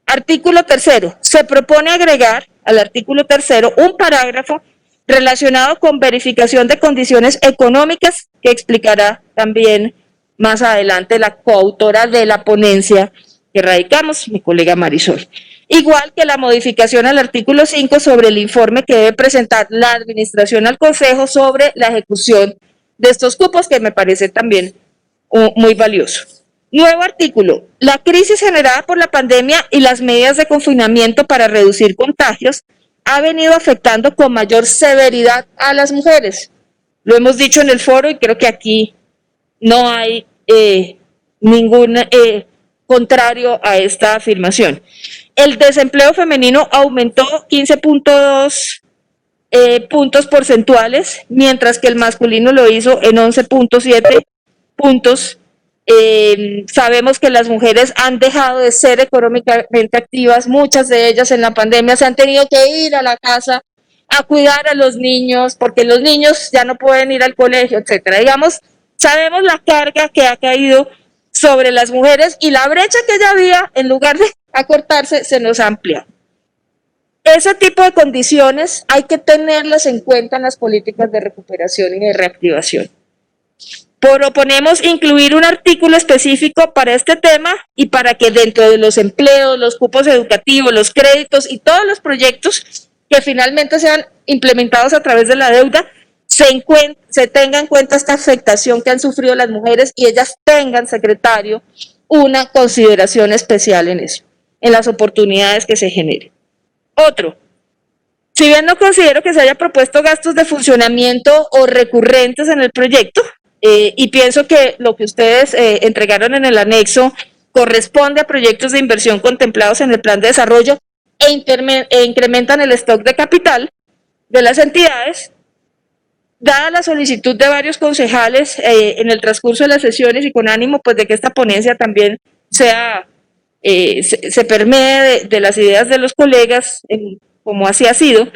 Artículo tercero, se propone agregar al artículo tercero un parágrafo relacionado con verificación de condiciones económicas que explicará también más adelante la coautora de la ponencia que radicamos, mi colega Marisol. Igual que la modificación al artículo 5 sobre el informe que debe presentar la administración al Consejo sobre la ejecución de estos cupos, que me parece también muy valioso. Nuevo artículo, la crisis generada por la pandemia y las medidas de confinamiento para reducir contagios ha venido afectando con mayor severidad a las mujeres. Lo hemos dicho en el foro y creo que aquí no hay ningún contrario a esta afirmación. El desempleo femenino aumentó 15.2 puntos porcentuales, mientras que el masculino lo hizo en 11.7 puntos. Sabemos que las mujeres han dejado de ser económicamente activas, muchas de ellas en la pandemia se han tenido que ir a la casa a cuidar a los niños, porque los niños ya no pueden ir al colegio, etcétera. Digamos, sabemos la carga que ha caído sobre las mujeres y la brecha que ya había, en lugar de acortarse, se nos amplia. Ese tipo de condiciones hay que tenerlas en cuenta en las políticas de recuperación y de reactivación. Proponemos incluir un artículo específico para este tema y para que dentro de los empleos, los cupos educativos, los créditos y todos los proyectos que finalmente sean implementados a través de la deuda, se tenga en cuenta esta afectación que han sufrido las mujeres y ellas tengan, secretario, una consideración especial en eso, en las oportunidades que se generen. Otro, si bien no considero que se haya propuesto gastos de funcionamiento o recurrentes en el proyecto, y pienso que lo que ustedes entregaron en el anexo corresponde a proyectos de inversión contemplados en el plan de desarrollo e incrementan el stock de capital de las entidades, dada la solicitud de varios concejales en el transcurso de las sesiones y con ánimo pues de que esta ponencia también sea, se permee de las ideas de los colegas, como así ha sido.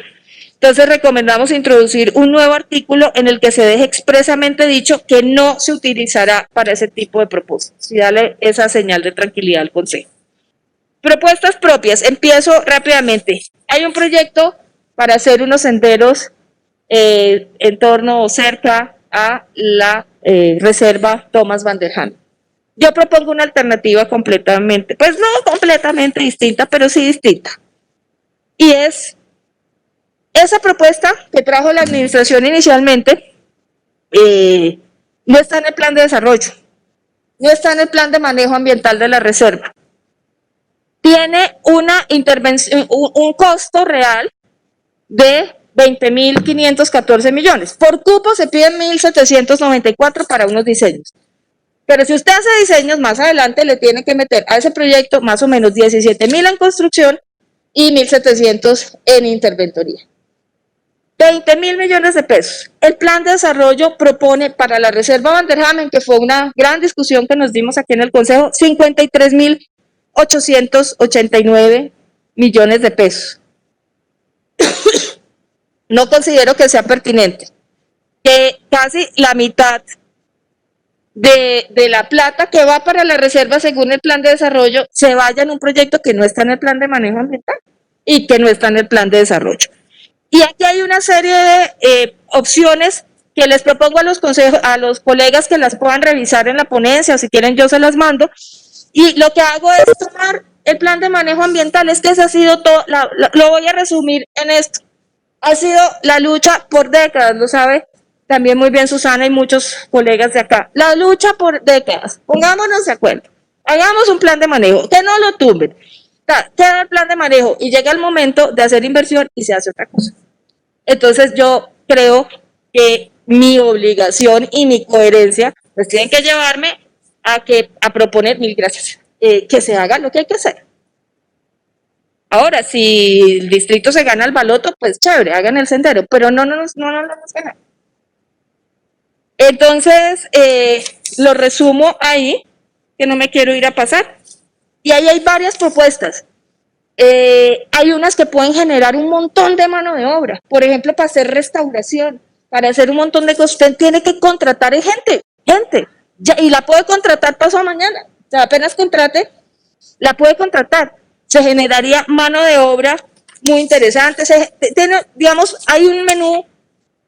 Entonces recomendamos introducir un nuevo artículo en el que se deje expresamente dicho que no se utilizará para ese tipo de propósitos y darle esa señal de tranquilidad al Consejo. Propuestas propias, empiezo rápidamente. Hay un proyecto para hacer unos senderos en torno o cerca a la reserva Thomas van der Haan. Yo propongo una alternativa completamente, pues no completamente distinta, pero sí distinta. Y es esa propuesta que trajo la administración inicialmente, no está en el plan de desarrollo, no está en el plan de manejo ambiental de la reserva. Tiene una intervención, un costo real de 20.514 millones. Por cupo se piden 1.794 para unos diseños. Pero si usted hace diseños, más adelante le tiene que meter a ese proyecto más o menos 17.000 en construcción y 1.700 en interventoría. 20.000 millones de pesos. El plan de desarrollo propone para la reserva Van der Haan, que fue una gran discusión que nos dimos aquí en el Consejo, 53.889 millones de pesos. No considero que sea pertinente que casi la mitad de la plata que va para la reserva según el plan de desarrollo se vaya en un proyecto que no está en el plan de manejo ambiental y que no está en el plan de desarrollo. Y aquí hay una serie de opciones que les propongo a los colegas que las puedan revisar en la ponencia, o si quieren yo se las mando. Y lo que hago es tomar el plan de manejo ambiental, es que ese ha sido todo, lo voy a resumir en esto. Ha sido la lucha por décadas, lo sabe también muy bien Susana y muchos colegas de acá. La lucha por décadas, pongámonos de acuerdo, hagamos un plan de manejo, que no lo tumben. Queda el plan de manejo y llega el momento de hacer inversión y se hace otra cosa. Entonces yo creo que mi obligación y mi coherencia pues tienen que llevarme a proponer, mil gracias, que se haga lo que hay que hacer. Ahora, si el distrito se gana el baloto, pues chévere, hagan el sendero, pero no nos ganan. Entonces, lo resumo ahí, que no me quiero ir a pasar. Y ahí hay varias propuestas. Hay unas que pueden generar un montón de mano de obra. Por ejemplo, para hacer restauración, para hacer un montón de cosas, usted tiene que contratar gente, ya, y la puede contratar pasado mañana. O sea, apenas contrate, la puede contratar. Se generaría mano de obra muy interesante. Digamos, hay un menú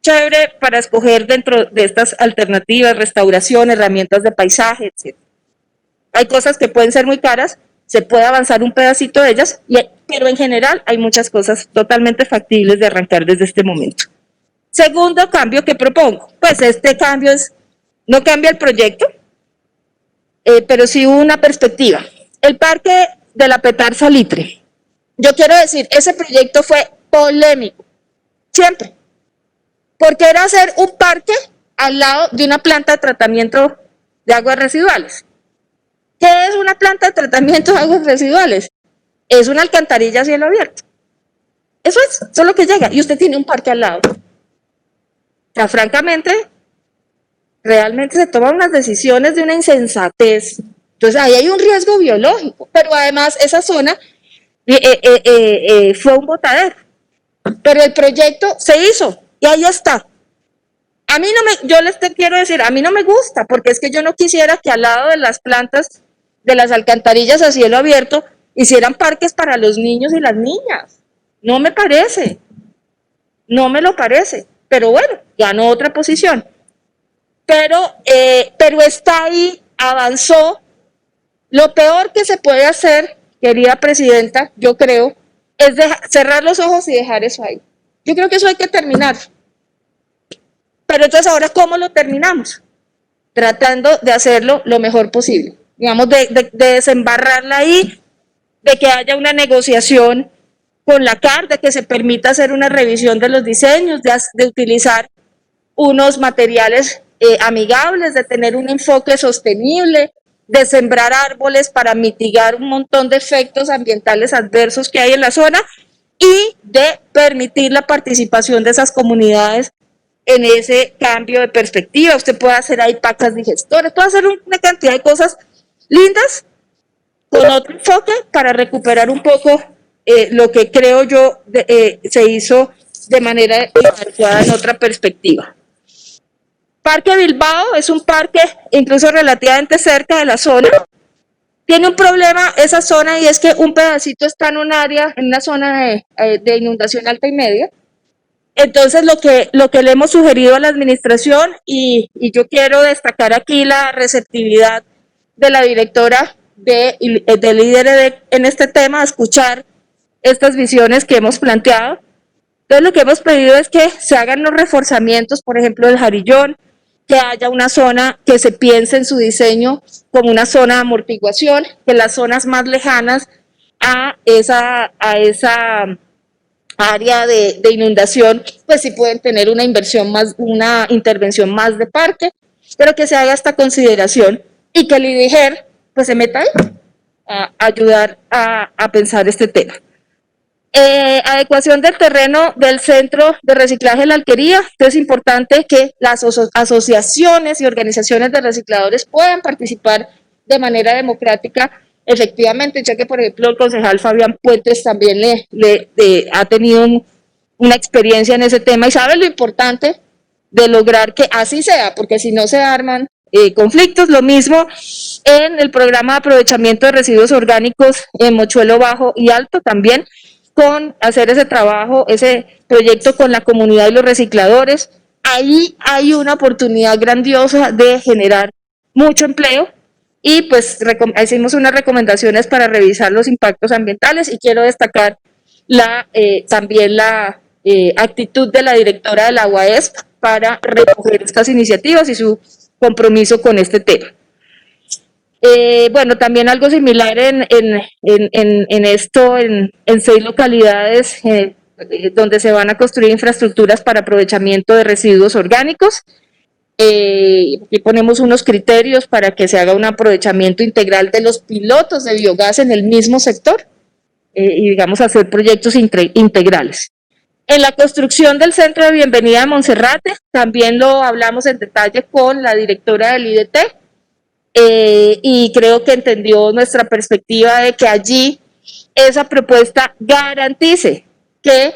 chévere para escoger dentro de estas alternativas, restauración, herramientas de paisaje, etc. Hay cosas que pueden ser muy caras, se puede avanzar un pedacito de ellas, pero en general hay muchas cosas totalmente factibles de arrancar desde este momento. Segundo cambio que propongo, pues este cambio no cambia el proyecto, pero sí una perspectiva. El parque de la Petare Salitre. Yo quiero decir, ese proyecto fue polémico, siempre, porque era hacer un parque al lado de una planta de tratamiento de aguas residuales. ¿Qué es una planta de tratamiento de aguas residuales? Es una alcantarilla a cielo abierto. Eso es lo que llega, y usted tiene un parque al lado. O sea, francamente, realmente se toman unas decisiones de una insensatez. Entonces ahí hay un riesgo biológico, pero además esa zona fue un botadero. Pero el proyecto se hizo y ahí está. A mí yo les quiero decir, a mí no me gusta, porque es que yo no quisiera que al lado de las plantas, de las alcantarillas a cielo abierto, hicieran parques para los niños y las niñas. No me parece, no me lo parece, pero bueno, ganó otra posición. Pero está ahí, avanzó. Lo peor que se puede hacer, querida presidenta, yo creo, es cerrar los ojos y dejar eso ahí. Yo creo que eso hay que terminar. Pero entonces ahora, ¿cómo lo terminamos? Tratando de hacerlo lo mejor posible. Digamos, de desembarrarla ahí, de que haya una negociación con la CAR, de que se permita hacer una revisión de los diseños, de utilizar unos materiales amigables, de tener un enfoque sostenible, de sembrar árboles para mitigar un montón de efectos ambientales adversos que hay en la zona y de permitir la participación de esas comunidades en ese cambio de perspectiva. Usted puede hacer ahí pacas digestores, puede hacer una cantidad de cosas lindas con otro enfoque para recuperar un poco lo que creo yo se hizo de manera adecuada en otra perspectiva. Parque Bilbao es un parque incluso relativamente cerca de la zona. Tiene un problema esa zona, y es que un pedacito está en un área, en una zona de inundación alta y media. Entonces lo que le hemos sugerido a la administración, y yo quiero destacar aquí la receptividad de la directora de líder en este tema, a escuchar estas visiones que hemos planteado. Entonces lo que hemos pedido es que se hagan los reforzamientos, por ejemplo, del Jarillón, que haya una zona que se piense en su diseño como una zona de amortiguación, que las zonas más lejanas a esa área de inundación, pues sí pueden tener una intervención más de parque, pero que se haga esta consideración y que el IDIGER pues se meta ahí a ayudar a pensar este tema. Adecuación del terreno del centro de reciclaje de la Alquería. Entonces es importante que las asociaciones y organizaciones de recicladores puedan participar de manera democrática. Efectivamente, ya que por ejemplo el concejal Fabián Puentes también ha tenido una experiencia en ese tema y sabe lo importante de lograr que así sea, porque si no se arman conflictos. Lo mismo en el programa de aprovechamiento de residuos orgánicos en Mochuelo Bajo y Alto, también con hacer ese trabajo, ese proyecto con la comunidad y los recicladores. Ahí hay una oportunidad grandiosa de generar mucho empleo, y pues hicimos unas recomendaciones para revisar los impactos ambientales, y quiero destacar también la actitud de la directora de la UAESP para recoger estas iniciativas y su compromiso con este tema. Bueno, también algo similar en 6 localidades donde se van a construir infraestructuras para aprovechamiento de residuos orgánicos. Aquí ponemos unos criterios para que se haga un aprovechamiento integral de los pilotos de biogás en el mismo sector y, digamos, hacer proyectos integrales. En la construcción del Centro de Bienvenida de Monserrate, también lo hablamos en detalle con la directora del IDT y creo que entendió nuestra perspectiva de que allí esa propuesta garantice que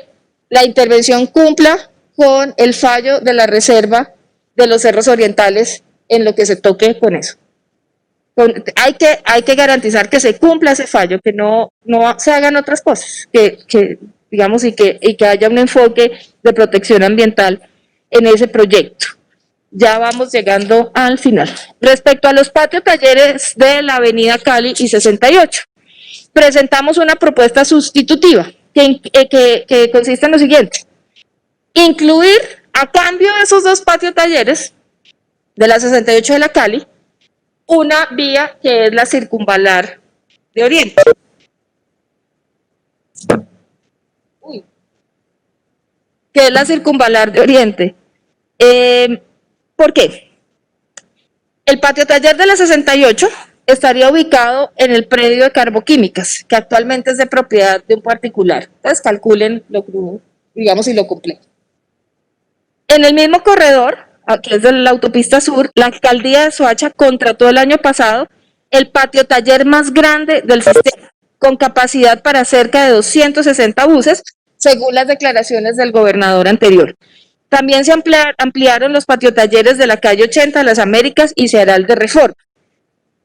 la intervención cumpla con el fallo de la reserva de los cerros orientales en lo que se toque con eso. Hay que garantizar que se cumpla ese fallo, que no se hagan otras cosas, digamos, y que haya un enfoque de protección ambiental en ese proyecto. Ya vamos llegando al final. Respecto a los patios talleres de la avenida Cali y 68, presentamos una propuesta sustitutiva que consiste en lo siguiente: incluir a cambio de esos dos patios talleres de la 68 de la Cali, una vía que es la circunvalar de Oriente. Que es la circunvalar de Oriente. ¿Por qué? El patio taller de la 68 estaría ubicado en el predio de Carboquímicas, que actualmente es de propiedad de un particular. Entonces calculen lo crudo, digamos, y lo complejo. En el mismo corredor, que es de la autopista sur, la alcaldía de Soacha contrató el año pasado el patio taller más grande del sistema, con capacidad para cerca de 260 buses, según las declaraciones del gobernador anterior. También se ampliaron los patiotalleres de la calle 80 de las Américas y se hará el de Reforma.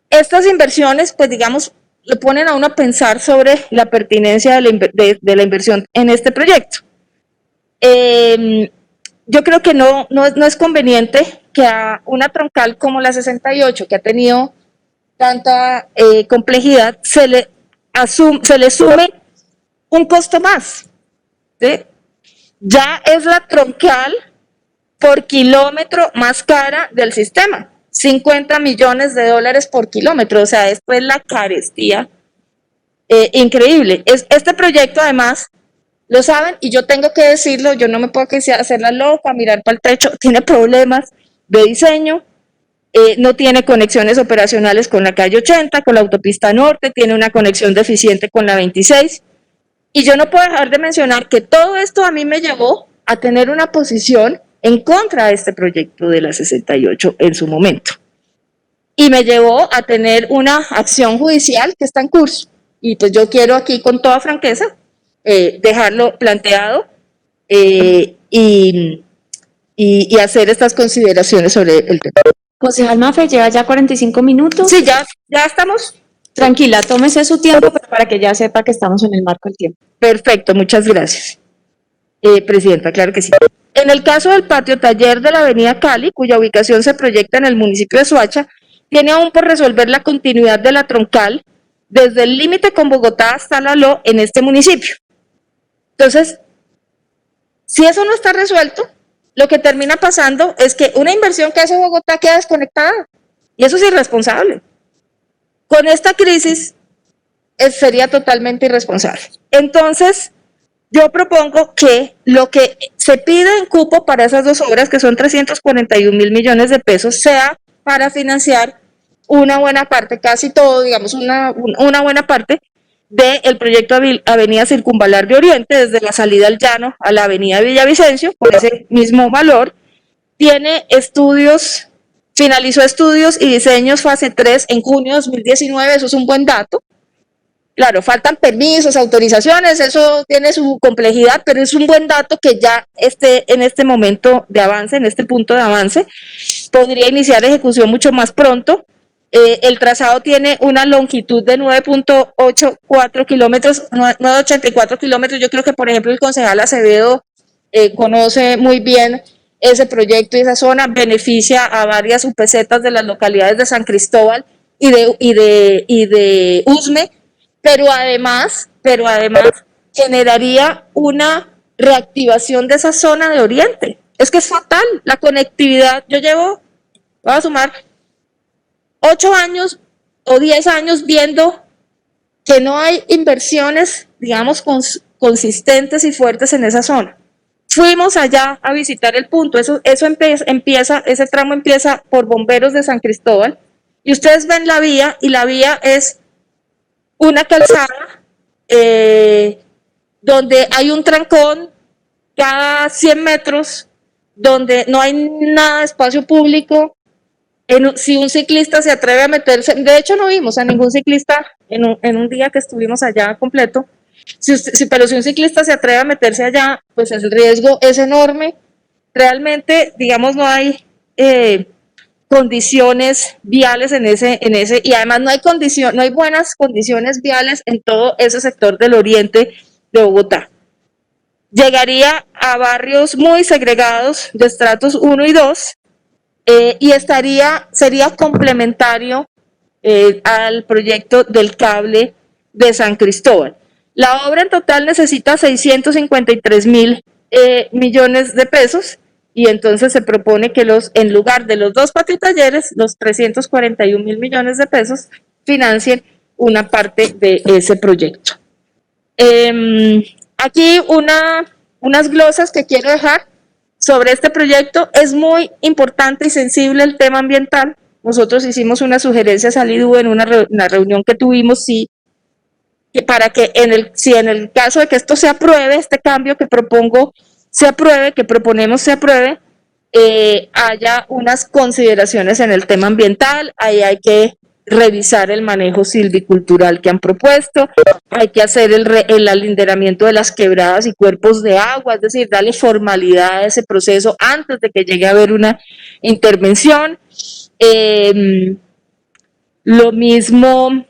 Estas inversiones, pues digamos, le ponen a uno a pensar sobre la pertinencia de la inversión en este proyecto. Yo creo que no es conveniente que a una troncal como la 68, que ha tenido tanta complejidad, se le sume un costo más, ¿sí? Ya es la troncal por kilómetro más cara del sistema, $50 millones por kilómetro, o sea, esto es la carestía increíble. Este proyecto, además, lo saben, y yo tengo que decirlo, yo no me puedo hacer la loca, mirar para el techo, tiene problemas de diseño, no tiene conexiones operacionales con la calle 80, con la autopista norte, tiene una conexión deficiente con la 26, y yo no puedo dejar de mencionar que todo esto a mí me llevó a tener una posición en contra de este proyecto de la 68 en su momento, y me llevó a tener una acción judicial que está en curso, y pues yo quiero aquí con toda franqueza dejarlo planteado y hacer estas consideraciones sobre el tema. Concejal Mafe, lleva ya 45 minutos. Sí, ya estamos. Tranquila, tómese su tiempo para que ya sepa que estamos en el marco del tiempo. Perfecto, muchas gracias. Presidenta, claro que sí. En el caso del patio taller de la avenida Cali, cuya ubicación se proyecta en el municipio de Soacha, tiene aún por resolver la continuidad de la troncal desde el límite con Bogotá hasta Laló en este municipio. Entonces, si eso no está resuelto, lo que termina pasando es que una inversión que hace Bogotá queda desconectada, y eso es irresponsable. Con esta crisis sería totalmente irresponsable. Entonces, yo propongo que lo que se pide en cupo para esas dos obras, que son 341.000 millones de pesos, sea para financiar una buena parte, casi todo, digamos, una buena parte del proyecto Avenida Circunvalar de Oriente, desde la salida al llano a la avenida Villavicencio, por ese mismo valor. Tiene estudios, finalizó estudios y diseños fase 3 en junio de 2019, eso es un buen dato. Claro, faltan permisos, autorizaciones, eso tiene su complejidad, pero es un buen dato que ya esté en este momento de avance, en este punto de avance. Podría iniciar ejecución mucho más pronto. El trazado tiene una longitud de 9.84 kilómetros, 9.84 kilómetros. Yo creo que, por ejemplo, el concejal Acevedo conoce muy bien ese proyecto y esa zona, beneficia a varias UPZs de las localidades de San Cristóbal y de Usme, pero además generaría una reactivación de esa zona de Oriente. Es que es fatal la conectividad. Voy a sumar 8 años o 10 años viendo que no hay inversiones, digamos, consistentes y fuertes en esa zona. Fuimos allá a visitar el punto, ese tramo empieza por Bomberos de San Cristóbal, y ustedes ven la vía, y la vía es una calzada donde hay un trancón cada 100 metros, donde no hay nada de espacio público. Si un ciclista se atreve a meterse, de hecho no vimos a ningún ciclista en un día que estuvimos allá completo, pero si un ciclista se atreve a meterse allá, pues el riesgo es enorme. Realmente, digamos, no hay condiciones viales en ese, y además no hay buenas condiciones viales en todo ese sector del oriente de Bogotá. Llegaría a barrios muy segregados de estratos 1 y 2, y sería complementario al proyecto del cable de San Cristóbal. La obra en total necesita 653 mil millones de pesos, y entonces se propone que en lugar de los 2 patritalleres, los 341 mil millones de pesos financien una parte de ese proyecto. Aquí unas glosas que quiero dejar sobre este proyecto. Es muy importante y sensible el tema ambiental. Nosotros hicimos una sugerencia a IDU en una reunión que tuvimos, que para que si en el caso de que esto se apruebe, este cambio que proponemos se apruebe, haya unas consideraciones en el tema ambiental. Ahí hay que revisar el manejo silvicultural que han propuesto, hay que hacer el alinderamiento de las quebradas y cuerpos de agua, es decir, darle formalidad a ese proceso antes de que llegue a haber una intervención. Lo mismo,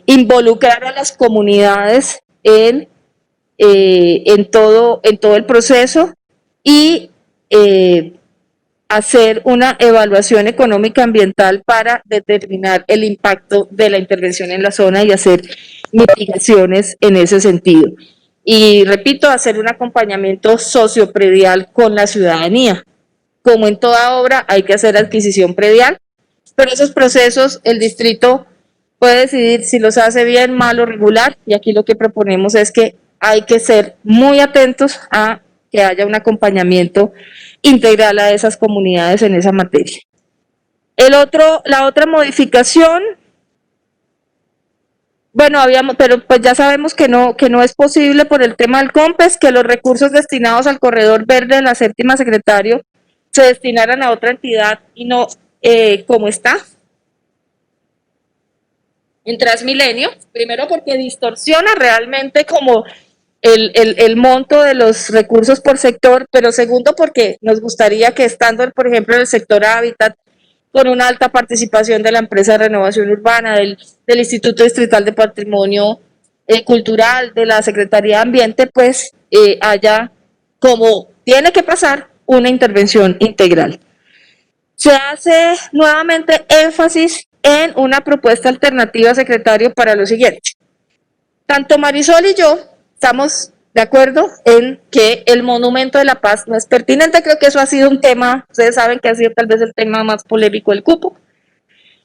involucrar a las comunidades en todo el proceso, y hacer una evaluación económica ambiental para determinar el impacto de la intervención en la zona y hacer mitigaciones en ese sentido. Y repito, hacer un acompañamiento sociopredial con la ciudadanía. Como en toda obra, hay que hacer adquisición predial, pero esos procesos el distrito puede decidir si los hace bien, mal o regular, y aquí lo que proponemos es que hay que ser muy atentos a que haya un acompañamiento integral a esas comunidades en esa materia. La otra modificación, bueno, pero pues ya sabemos que no es posible por el tema del COMPES, que los recursos destinados al corredor verde de la 7ª secretario se destinaran a otra entidad y no como está en Transmilenio. Primero porque distorsiona realmente como el monto de los recursos por sector, pero segundo porque nos gustaría que estando, por ejemplo, en el sector hábitat, con una alta participación de la empresa de renovación urbana, del Instituto Distrital de Patrimonio Cultural, de la Secretaría de Ambiente, pues haya, como tiene que pasar, una intervención integral. Se hace nuevamente énfasis en una propuesta alternativa, secretario, para lo siguiente. Tanto Marisol y yo estamos de acuerdo en que el Monumento de la Paz no es pertinente. Creo que eso ha sido un tema, ustedes saben que ha sido tal vez el tema más polémico del cupo.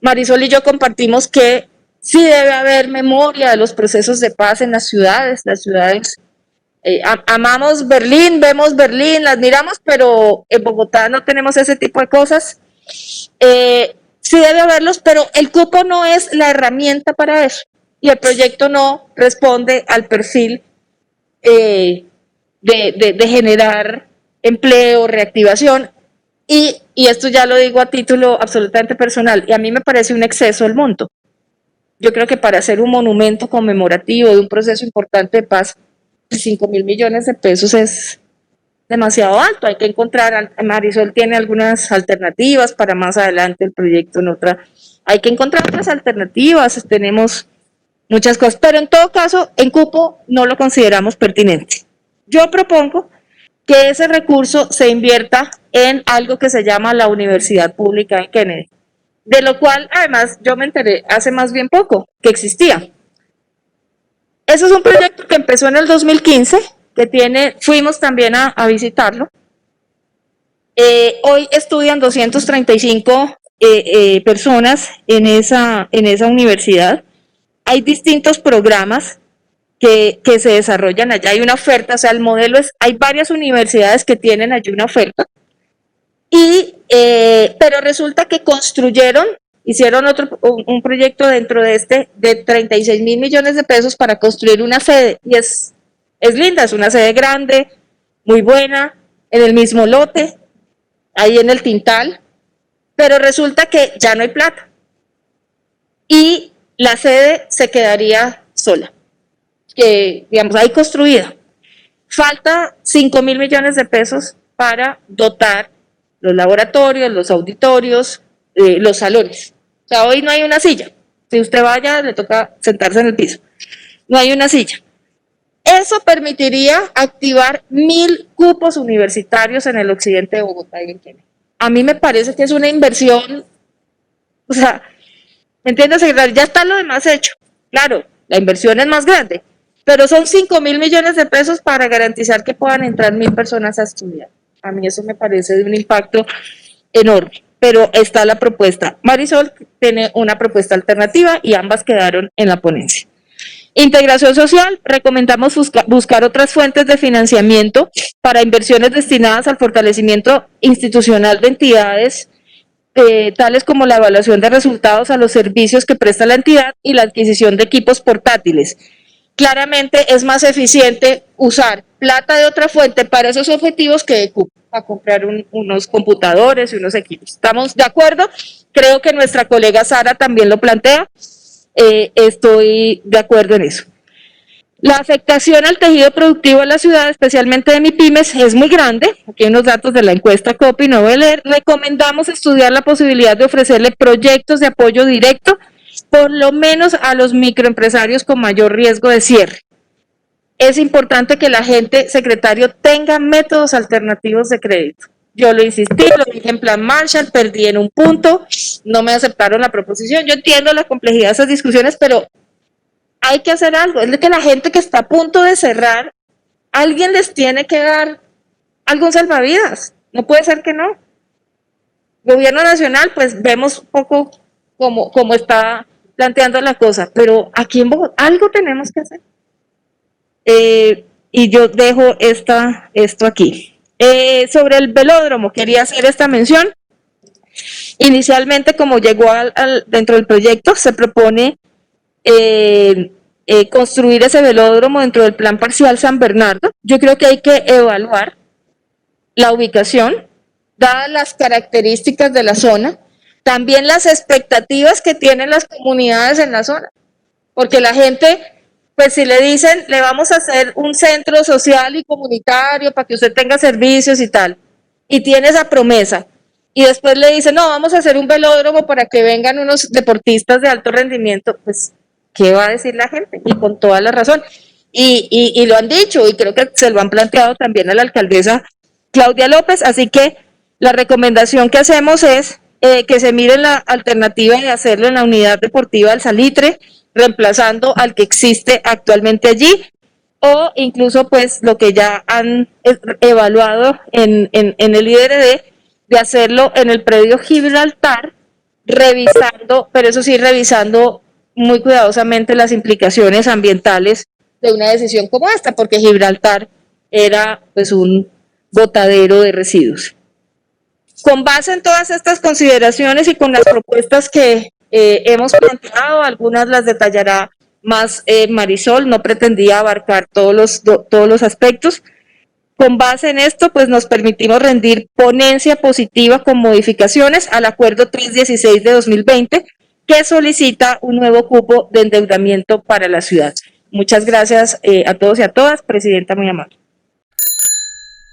Marisol y yo compartimos que sí debe haber memoria de los procesos de paz en las ciudades. Las ciudades, amamos Berlín, vemos Berlín, las miramos, pero en Bogotá no tenemos ese tipo de cosas. Sí debe haberlos, pero el cupo no es la herramienta para eso, y el proyecto no responde al perfil de generar empleo, reactivación, y esto ya lo digo a título absolutamente personal, y a mí me parece un exceso el monto. Yo creo que para hacer un monumento conmemorativo de un proceso importante de paz, 5.000 millones de pesos es demasiado alto. Hay que encontrar, Marisol tiene algunas alternativas para más adelante el proyecto, hay que encontrar otras alternativas, tenemos muchas cosas, pero en todo caso, en cupo no lo consideramos pertinente. Yo propongo que ese recurso se invierta en algo que se llama la Universidad Pública de Kennedy, de lo cual además yo me enteré hace más bien poco que existía. Eso es un proyecto que empezó en el 2015, fuimos también a visitarlo. Hoy estudian 235 personas en esa universidad. Hay distintos programas. que se desarrollan allá. Hay una oferta, o sea, el modelo es, hay varias universidades que tienen allí una oferta, pero resulta que hicieron un proyecto dentro de de 36 mil millones de pesos para construir una sede, y es linda, es una sede grande, muy buena, en el mismo lote, ahí en el Tintal, pero resulta que ya no hay plata, y la sede se quedaría sola, que digamos ahí construida. Falta 5 mil millones de pesos para dotar los laboratorios, los auditorios, los salones. O sea, hoy no hay una silla. Si usted vaya, le toca sentarse en el piso. No hay una silla. Eso permitiría activar 1.000 cupos universitarios en el occidente de Bogotá. A mí me parece que es una inversión, o sea, ¿entiendes? Ya está lo demás hecho. Claro, la inversión es más grande, pero son 5 mil millones de pesos para garantizar que puedan entrar 1.000 personas a estudiar. A mí eso me parece de un impacto enorme, pero está la propuesta. Marisol tiene una propuesta alternativa y ambas quedaron en la ponencia. Integración social, recomendamos buscar otras fuentes de financiamiento para inversiones destinadas al fortalecimiento institucional de entidades, tales como la evaluación de resultados a los servicios que presta la entidad y la adquisición de equipos portátiles. Claramente es más eficiente usar plata de otra fuente para esos objetivos que a comprar unos computadores y unos equipos. ¿Estamos de acuerdo? Creo que nuestra colega Sara también lo plantea. Estoy de acuerdo en eso. La afectación al tejido productivo de la ciudad, especialmente de MIPYMES, es muy grande. Aquí hay unos datos de la encuesta COPI, no voy a leer. Recomendamos estudiar la posibilidad de ofrecerle proyectos de apoyo directo, por lo menos a los microempresarios con mayor riesgo de cierre. Es importante que la gente, secretario, tenga métodos alternativos de crédito. Yo lo insistí, lo dije en plan Marshall, perdí en un punto, no me aceptaron la proposición. Yo entiendo la complejidad de esas discusiones, pero hay que hacer algo. Es de que la gente que está a punto de cerrar, alguien les tiene que dar algún salvavidas. No puede ser que no. Gobierno nacional, pues vemos un poco cómo está planteando la cosa, pero aquí en Bogotá algo tenemos que hacer. Y yo dejo esto aquí. Sobre el velódromo, quería hacer esta mención. Inicialmente, como llegó dentro del proyecto, se propone construir ese velódromo dentro del plan parcial San Bernardo. Yo creo que hay que evaluar la ubicación, dadas las características de la zona, también las expectativas que tienen las comunidades en la zona, porque la gente, pues si le dicen, le vamos a hacer un centro social y comunitario para que usted tenga servicios y tal, y tiene esa promesa, y después le dicen, no, vamos a hacer un velódromo para que vengan unos deportistas de alto rendimiento, pues, ¿qué va a decir la gente? Y con toda la razón. Y lo han dicho, y creo que se lo han planteado también a la alcaldesa Claudia López, así que la recomendación que hacemos es que se mire la alternativa de hacerlo en la unidad deportiva del Salitre, reemplazando al que existe actualmente allí, o incluso pues lo que ya han evaluado en el IDRD, de hacerlo en el predio Gibraltar, revisando, pero eso sí, revisando muy cuidadosamente las implicaciones ambientales de una decisión como esta, porque Gibraltar era pues un botadero de residuos. Con base en todas estas consideraciones y con las propuestas que hemos planteado, algunas las detallará más Marisol, no pretendía abarcar todos los aspectos. Con base en esto, pues nos permitimos rendir ponencia positiva con modificaciones al acuerdo 316 de 2020, que solicita un nuevo cupo de endeudamiento para la ciudad. Muchas gracias a todos y a todas, presidenta muy amable.